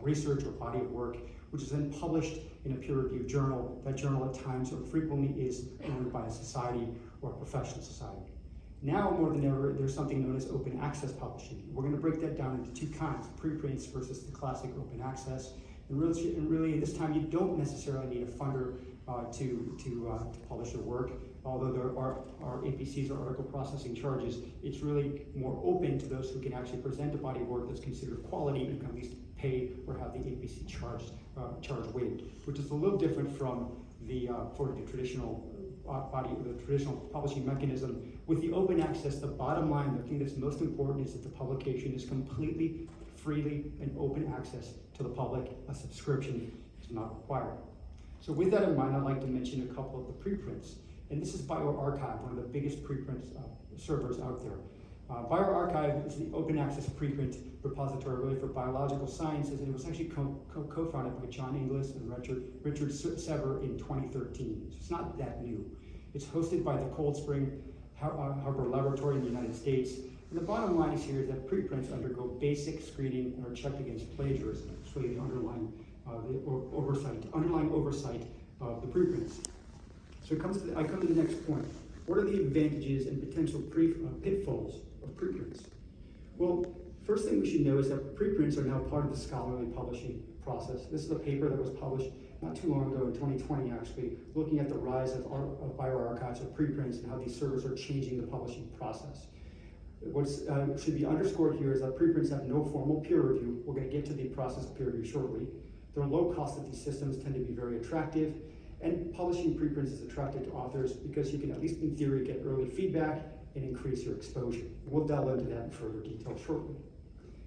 research or body of work, which is then published in a peer-reviewed journal. That journal at times or frequently is owned by a society or a professional society. Now more than ever, there's something known as open access publishing. We're going to break that down into two kinds, preprints versus the classic open access. And really, this time you don't necessarily need a funder to publish your work. Although there are APCs or article processing charges, it's really more open to those who can actually present a body of work that's considered quality and can at least pay or have the APC charge waived, which is a little different from the traditional the traditional publishing mechanism. With the open access, the bottom line, the thing that's most important is that the publication is completely, freely, and open access to the public. A subscription is not required. So with that in mind, I'd like to mention a couple of the preprints. And this is bioRxiv, one of the biggest preprint servers out there. bioRxiv is the open access preprint repository really for biological sciences, and it was actually co-founded by John Inglis and Richard Sever in 2013. So it's not that new. It's hosted by the Cold Spring Harbor Laboratory in the United States. And the bottom line is here is that preprints undergo basic screening and are checked against plagiarism. It's really the underlying oversight of the preprints. So I come to the next point. What are the advantages and potential pitfalls of preprints? Well, first thing we should know is that preprints are now part of the scholarly publishing process. This is a paper that was published not too long ago, in 2020 actually, looking at the rise of bioRxives or preprints and how these servers are changing the publishing process. What should be underscored here is that preprints have no formal peer review. We're going to get to the process of peer review shortly. The low cost of these systems tend to be very attractive, and publishing preprints is attractive to authors because you can, at least in theory, get early feedback and increase your exposure. We'll delve into that in further detail shortly.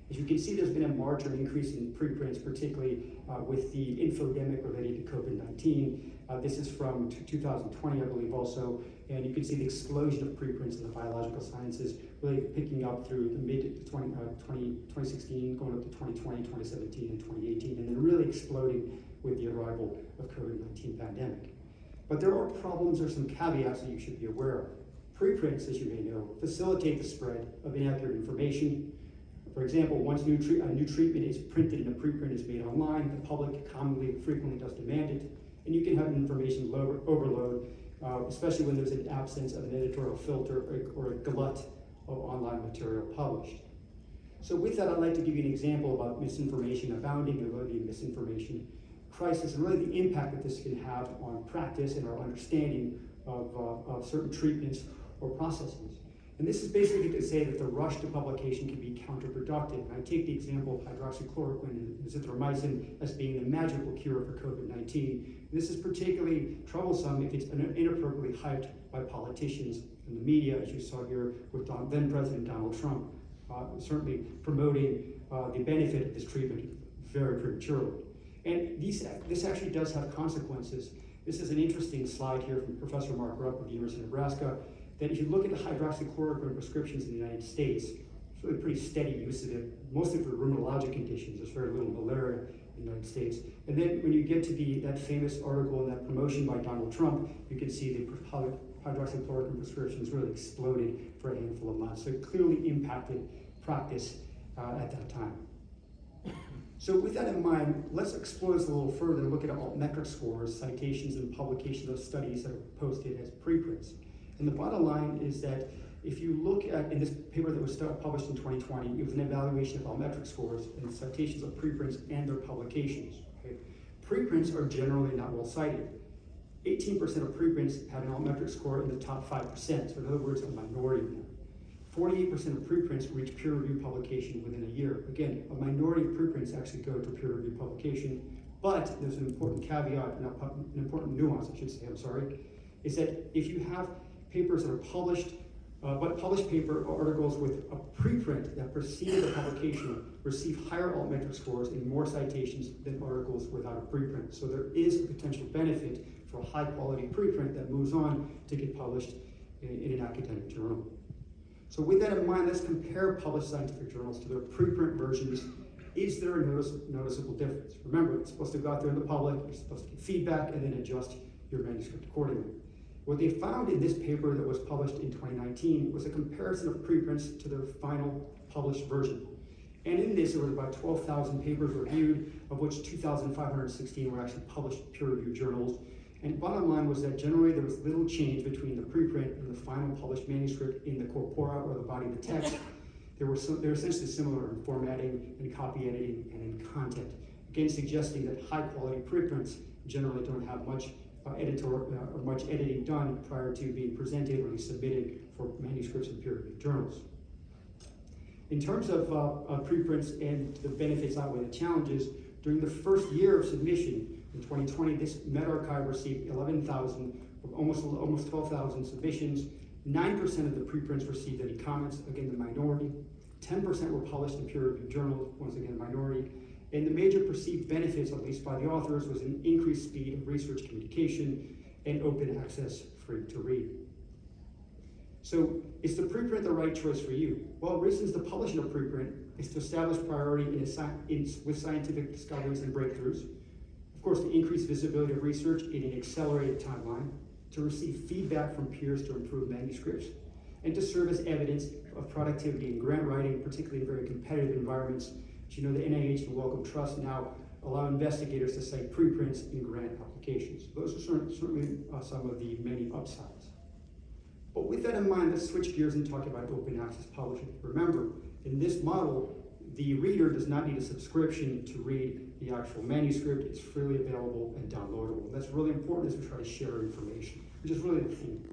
As you can see, there's been a larger increase in preprints, particularly with the infodemic related to COVID-19. This is from 2020, I believe, also, and you can see the explosion of preprints in the biological sciences really picking up through the mid-2016, going up to 2020, 2017, and 2018, and then really exploding with the arrival of COVID-19 pandemic. But there are problems or some caveats that you should be aware of. Preprints, as you may know, facilitate the spread of inaccurate information. For example, once a new treatment is printed and a preprint is made online, the public frequently does demand it, and you can have an information overload, especially when there's an absence of an editorial filter or a glut of online material published. So with that, I'd like to give you an example about misinformation abounding, the ability of misinformation crisis, and really the impact that this can have on practice and our understanding of certain treatments or processes. And this is basically to say that the rush to publication can be counterproductive. And I take the example of hydroxychloroquine and azithromycin as being the magical cure for COVID-19. This is particularly troublesome if it's inappropriately hyped by politicians and the media, as you saw here with then President Donald Trump, certainly promoting the benefit of this treatment very prematurely. And this actually does have consequences. This is an interesting slide here from Professor Mark Rupp of the University of Nebraska, that if you look at the hydroxychloroquine prescriptions in the United States, it's really pretty steady use of it, mostly for rheumatologic conditions. There's very little malaria in the United States. And then when you get to that famous article and that promotion by Donald Trump, you can see the hydroxychloroquine prescriptions really exploded for a handful of months. So it clearly impacted practice at that time. So with that in mind, let's explore this a little further and look at altmetric scores, citations, and publication of studies that are posted as preprints. And the bottom line is that if you look at, in this paper that was published in 2020, it was an evaluation of altmetric scores and citations of preprints and their publications. Okay? Preprints are generally not well cited. 18% of preprints had an altmetric score in the top 5%, so in other words, a minority of them. 48% of preprints reach peer-reviewed publication within a year. Again, a minority of preprints actually go to peer-reviewed publication, but there's an important caveat, an important nuance, I should say, is that if you have papers that are published, but published paper or articles with a preprint that preceded the publication receive higher altmetric scores and more citations than articles without a preprint. So there is a potential benefit for a high-quality preprint that moves on to get published in an academic journal. So with that in mind, let's compare published scientific journals to their preprint versions. Is there a noticeable difference? Remember, it's supposed to go out there in the public, you're supposed to get feedback, and then adjust your manuscript accordingly. What they found in this paper that was published in 2019 was a comparison of preprints to their final published version. And in this, there were about 12,000 papers reviewed, of which 2,516 were actually published peer-reviewed journals. And bottom line was that generally there was little change between the preprint and the final published manuscript in the corpora, or the body of the text. They were essentially similar in formatting, in copy editing, and in content. Again, suggesting that high-quality preprints generally don't have much much editing done prior to being presented or submitted for manuscripts in peer-reviewed journals. In terms of preprints and the benefits outweigh the challenges, during the first year of submission in 2020, this meta-archive received 11,000, almost 12,000 submissions. 9% of the preprints received any comments, again the minority. 10% were published in peer-reviewed journals, once again minority. And the major perceived benefits, at least by the authors, was an increased speed of research communication and open access, free to read. So is the preprint the right choice for you? Well, reasons to publish in a preprint is to establish priority with scientific discoveries and breakthroughs. Of course, to increase visibility of research in an accelerated timeline, to receive feedback from peers to improve manuscripts, and to serve as evidence of productivity in grant writing, particularly in very competitive environments. As you know, the NIH and Wellcome Trust now allow investigators to cite preprints in grant applications. Those are certainly some of the many upsides. But with that in mind, let's switch gears and talk about open access publishing. Remember, in this model, the reader does not need a subscription to read the actual manuscript. It's freely available and downloadable. That's really important as we try to share information, which is really the theme.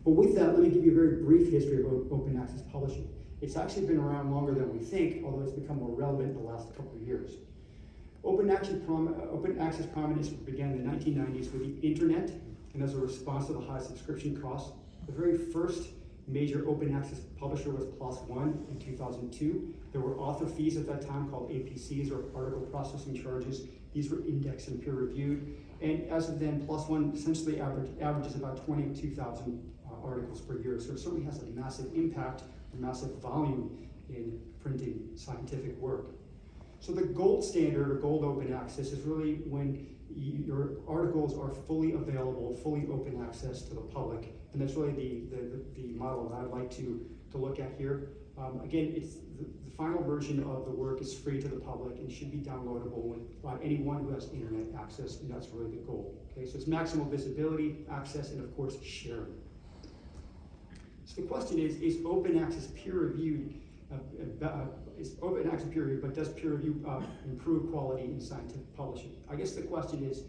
But with that, let me give you a very brief history of open access publishing. It's actually been around longer than we think, although it's become more relevant in the last couple of years. Open access prominence began in the 1990s with the internet, and as a response to the high subscription costs. The very first major open access publisher was PLOS ONE in 2002. There were author fees at that time called APCs, or article processing charges. These were indexed and peer reviewed. And as of then, PLOS ONE essentially averages about 22,000 articles per year. So it certainly has a massive impact, a massive volume in printing scientific work. So the gold standard, or gold open access, is really when your articles are fully available, fully open access to the public. And that's really the model that I'd like to look at here. Again, it's the final version of the work is free to the public and should be downloadable by anyone who has internet access, and that's really the goal. Okay, so it's maximal visibility, access, and of course, sharing. So the question is open access peer-reviewed? Is open access peer-reviewed, but does peer review improve quality in scientific publishing? I guess the question is,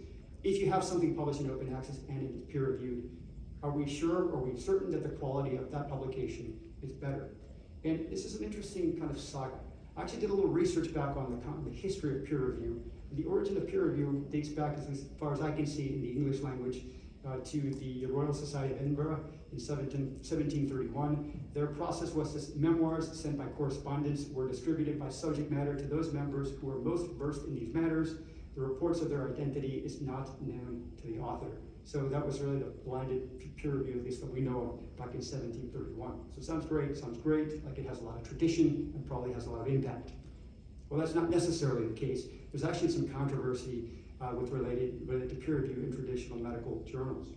if you have something published in open access and it is peer-reviewed, are we certain that the quality of that publication is better? And this is an interesting kind of saga. I actually did a little research back on the history of peer review. The origin of peer review dates back, as far as I can see in the English language, to the Royal Society of Edinburgh in 1731. Their process was that memoirs sent by correspondence were distributed by subject matter to those members who were most versed in these matters. The reports of their identity is not known to the author. So that was really the blinded peer review, at least that we know of, back in 1731. So it sounds great, like it has a lot of tradition and probably has a lot of impact. Well, that's not necessarily the case. There's actually some controversy related to peer review in traditional medical journals.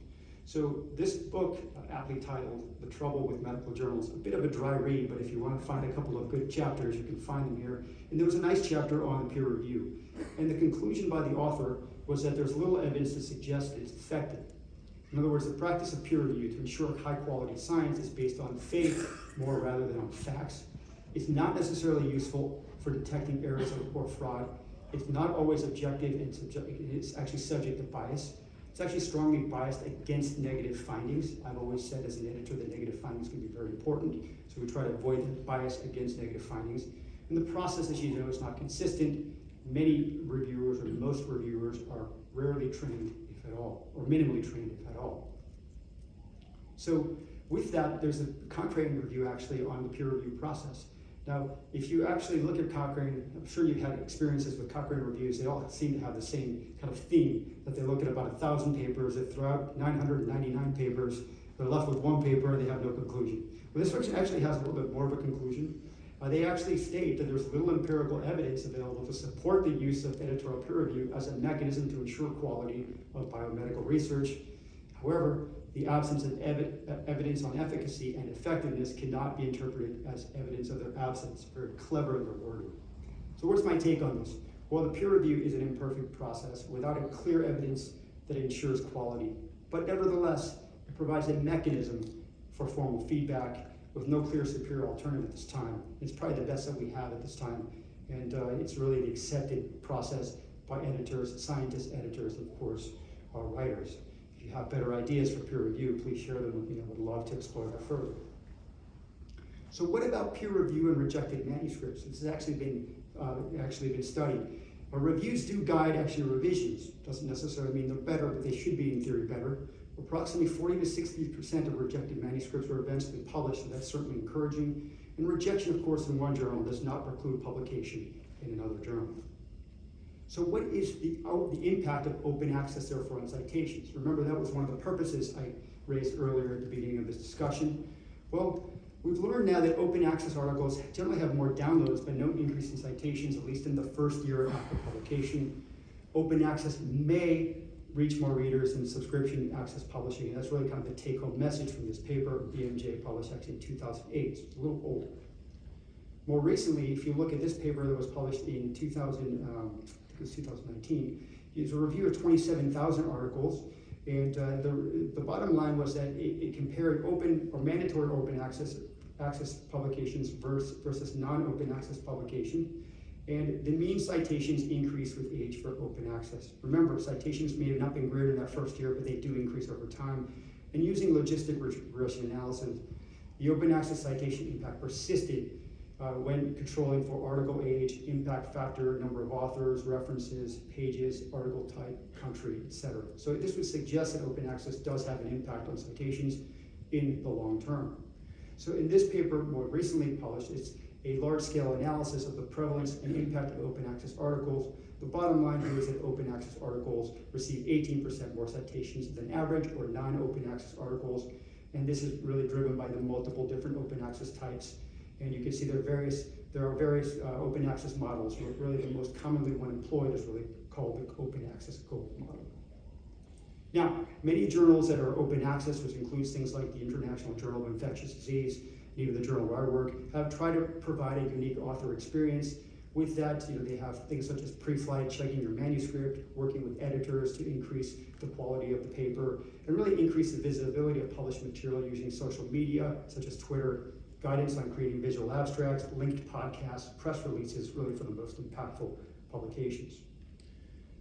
So this book, aptly titled The Trouble with Medical Journals, a bit of a dry read, but if you want to find a couple of good chapters, you can find them here. And there was a nice chapter on peer review. And the conclusion by the author was that there's little evidence to suggest that it's effective. In other words, the practice of peer review to ensure high quality science is based on faith more rather than on facts. It's not necessarily useful for detecting errors or fraud. It's not always objective, and it's actually subject to bias. It's actually strongly biased against negative findings. I've always said as an editor that negative findings can be very important, so we try to avoid the bias against negative findings. And the process, as you know, is not consistent. Many reviewers, or most reviewers, are rarely trained, if at all, or minimally trained, if at all. So with that, there's a Cochrane review actually on the peer review process. Now, if you actually look at Cochrane, I'm sure you've had experiences with Cochrane reviews. They all seem to have the same kind of theme, that they look at about 1,000 papers, they throw out 999 papers, they're left with one paper, and they have no conclusion. Well, this one actually has a little bit more of a conclusion. They actually state that there's little empirical evidence available to support the use of editorial peer review as a mechanism to ensure quality of biomedical research. However, the absence of evidence on efficacy and effectiveness cannot be interpreted as evidence of their absence. Very clever in their wording. So what's my take on this? Well, the peer review is an imperfect process without a clear evidence that ensures quality. But nevertheless, it provides a mechanism for formal feedback with no clear superior alternative at this time. It's probably the best that we have at this time. And it's really the accepted process by editors, scientists, editors, and of course, writers. If you have better ideas for peer review, please share them with me. I would love to explore that further. So what about peer review and rejected manuscripts? This has actually been studied. Reviews do guide actually revisions. Doesn't necessarily mean they're better, but they should be in theory better. Approximately 40 to 60% of rejected manuscripts are eventually published, so that's certainly encouraging. And rejection, of course, in one journal does not preclude publication in another journal. So what is the impact of open access, therefore, on citations? Remember, that was one of the purposes I raised earlier at the beginning of this discussion. Well, we've learned now that open access articles generally have more downloads, but no increase in citations, at least in the first year after publication. Open access may reach more readers than subscription access publishing, and that's really kind of the take-home message from this paper BMJ published actually in 2008, so it's a little old. More recently, if you look at this paper that was published in 2019, it's a review of 27,000 articles, and the bottom line was that it compared open or mandatory open access publications versus non-open access publication. And the mean citations increase with age for open access. Remember, citations may have not been greater in that first year, but they do increase over time. And using logistic regression analysis, the open access citation impact persisted when controlling for article age, impact factor, number of authors, references, pages, article type, country, etc. So this would suggest that open access does have an impact on citations in the long term. So in this paper, more recently published, it's a large-scale analysis of the prevalence and impact of open access articles. The bottom line here is that open access articles receive 18% more citations than average or non-open access articles, and this is really driven by the multiple different open access types. And you can see there are various open access models. Really, the most commonly one employed is really called the open access gold model. Now, many journals that are open access, which includes things like the International Journal of Infectious Disease, and even the journal where I work, have tried to provide a unique author experience. With that, they have things such as pre-flight checking your manuscript, working with editors to increase the quality of the paper, and really increase the visibility of published material using social media, such as Twitter, guidance on creating visual abstracts, linked podcasts, press releases, really for the most impactful publications.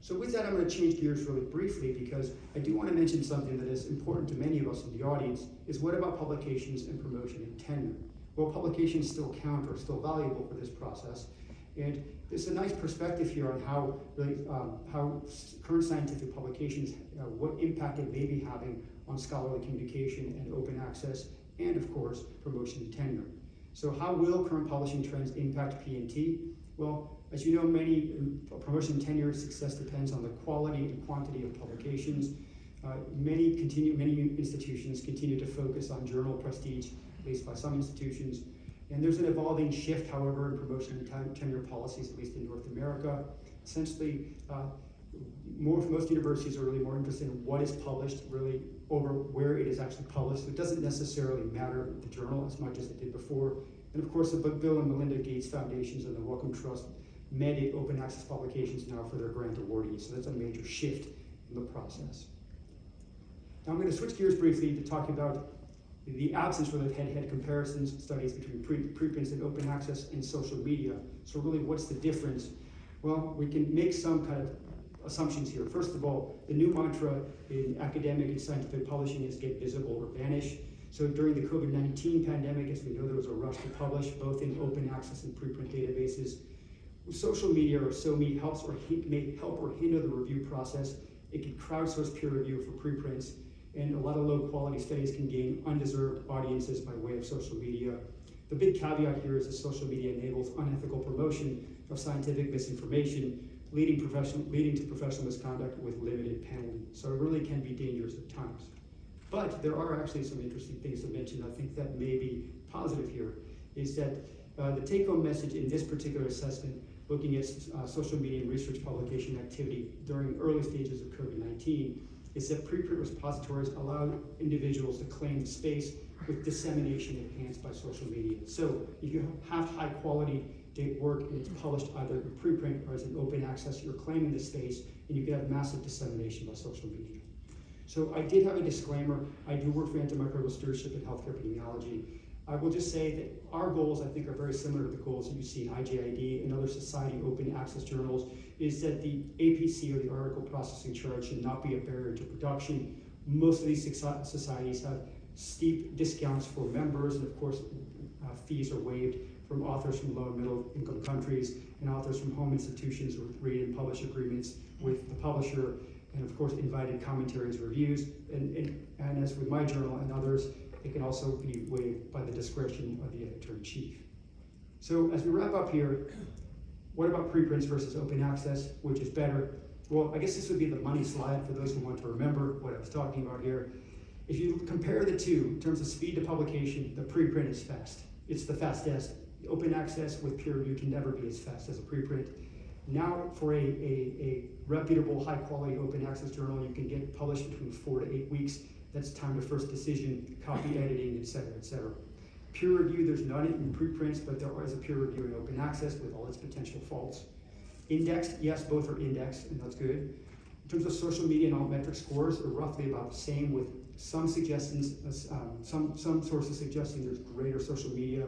So with that, I'm going to change gears really briefly because I do want to mention something that is important to many of us in the audience, is what about publications and promotion and tenure? Well, publications still count or still valuable for this process. And there's a nice perspective here on how current scientific publications, what impact it may be having on scholarly communication and open access, and of course, promotion and tenure. So how will current publishing trends impact P&T? Well, as you know, many promotion and tenure success depends on the quality and quantity of publications. Many institutions continue to focus on journal prestige, at least by some institutions. And there's an evolving shift, however, in promotion and tenure policies, at least in North America. Essentially, most universities are really more interested in what is published, really, over where it is actually published. So it doesn't necessarily matter the journal as much as it did before. And of course, the Bill and Melinda Gates Foundations and the Wellcome Trust mandate open access publications now for their grant awardees. So that's a major shift in the process. Now I'm going to switch gears briefly to talk about the absence of head-to-head comparisons studies between preprints and open access and social media. So really, what's the difference? Well, we can make some kind of assumptions here. First of all, the new mantra in academic and scientific publishing is get visible or vanish. So during the COVID-19 pandemic, as we know, there was a rush to publish both in open access and preprint databases. Social media or SOME helps or may help or hinder the review process. It can crowdsource peer review for preprints, and a lot of low quality studies can gain undeserved audiences by way of social media. The big caveat here is that social media enables unethical promotion of scientific misinformation, leading to professional misconduct with limited penalty. So it really can be dangerous at times. But there are actually some interesting things to mention. I think that may be positive here, is that the take-home message in this particular assessment, looking at social media and research publication activity during early stages of COVID-19, is that preprint repositories allow individuals to claim space with dissemination enhanced by social media. So if you have high quality date work, and it's published either in preprint or as an open access. You're claiming the space, and you can have massive dissemination by social media. So I did have a disclaimer. I do work for antimicrobial stewardship and healthcare epidemiology. I will just say that our goals, I think, are very similar to the goals that you see in IGID and other society open access journals, is that the APC, or the article processing charge, should not be a barrier to production. Most of these societies have steep discounts for members, and of course, fees are waived from authors from low and middle income countries and authors from home institutions with read and publish agreements with the publisher, and of course, invited commentaries, reviews, and as with my journal and others, it can also be waived by the discretion of the editor-in-chief. So as we wrap up here, what about preprints versus open access? Which is better? Well, I guess this would be the money slide for those who want to remember what I was talking about here. If you compare the two in terms of speed to publication, the preprint is fast. It's the fastest. Open access with peer review can never be as fast as a preprint. Now, for a reputable, high-quality open access journal, you can get published between 4 to 8 weeks. That's time to first decision, copy editing, et cetera, et cetera. Peer review, there's none in preprints, but there is a peer review in open access with all its potential faults. Indexed, yes, both are indexed, and that's good. In terms of social media and altmetric scores, they're roughly about the same, with some suggestions, some sources suggesting there's greater social media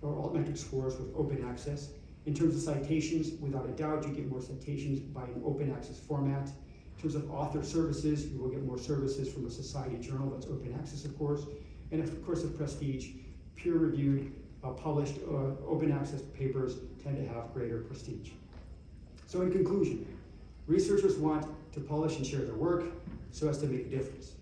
or altmetric scores with open access. In terms of citations, without a doubt, you get more citations by an open access format. In terms of author services, you will get more services from a society journal that's open access, of course. And of course, of prestige, peer-reviewed, published open access papers tend to have greater prestige. So in conclusion, researchers want to publish and share their work so as to make a difference.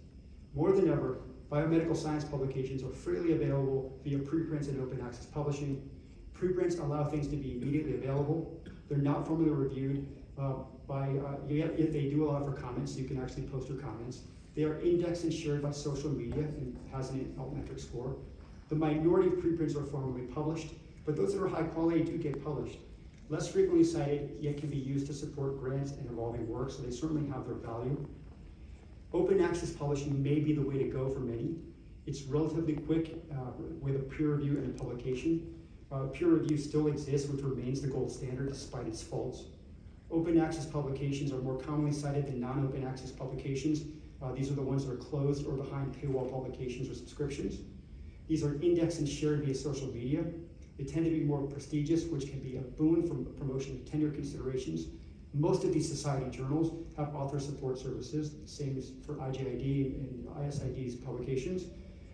More than ever, biomedical science publications are freely available via preprints and open access publishing. Preprints allow things to be immediately available. They're not formally reviewed. They do allow for comments, so you can actually post your comments. They are indexed and shared by social media and has an altmetric score. The minority of preprints are formally published, but those that are high quality do get published. Less frequently cited, yet can be used to support grants and evolving work, so they certainly have their value. Open access publishing may be the way to go for many. It's relatively quick with a peer review and a publication. Peer review still exists, which remains the gold standard despite its faults. Open access publications are more commonly cited than non-open access publications. These are the ones that are closed or behind paywall publications or subscriptions. These are indexed and shared via social media. They tend to be more prestigious, which can be a boon for promotion of tenure considerations. Most of these society journals have author support services, same as for IGID and ISID's publications.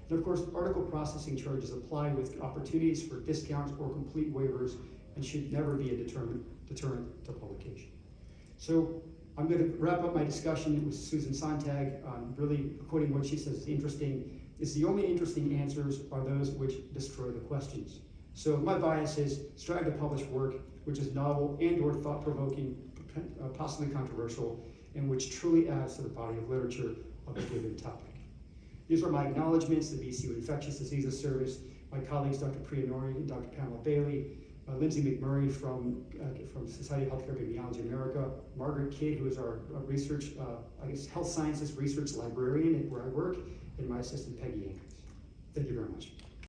And of course, article processing charges apply with opportunities for discounts or complete waivers and should never be a deterrent to publication. So I'm going to wrap up my discussion with Susan Sontag, really quoting what she says is interesting. Is the only interesting answers are those which destroy the questions. So my bias is strive to publish work which is novel and or thought-provoking, possibly controversial, and which truly adds to the body of literature of a given topic. These are my acknowledgments, the BCU Infectious Diseases Service, my colleagues Dr. Priya Nori and Dr. Pamela Bailey, Lindsay McMurray from Society of Healthcare Epidemiology America, Margaret Kidd, who is our research, health sciences research librarian at where I work, and my assistant Peggy Ankins. Thank you very much.